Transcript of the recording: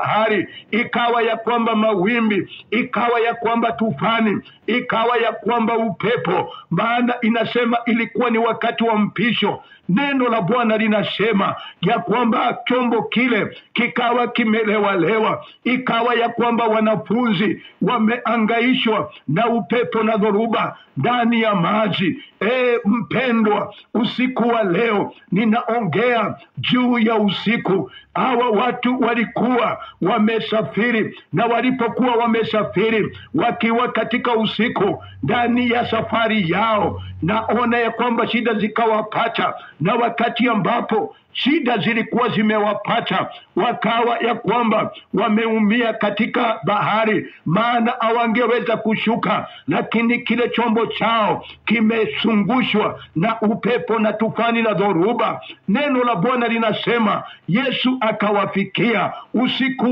bahari, ikawa ya kwamba mawimbi, ikawa ya kwamba tufani, ikawa ya kwamba upepo. Maana inasema ilikuwa ni wakati wa mpisho. Neno la Bwana linasema ya kwamba chombo kile kikawa kimelewalewa, ikawa ya kwamba wanafunzi wameangaishwa na upepo na dhoruba ndani ya maji. Mpendwa, usiku wa leo ninaongea juu ya usiku. Hawa watu walikuwa wamesafiri, na walipokuwa wamesafiri wakiwa katika usiku ndani ya safari yao, naona ya kwamba shida zikawapata, na wakati ambapo shida zilikuwa zimewapata, wakawa ya kwamba wameumia katika bahari, maana hawangeweza kushuka, lakini kile chombo chao kimesungushwa na upepo na tufani na dhoruba. Neno la Bwana linasema Yesu akawafikia usiku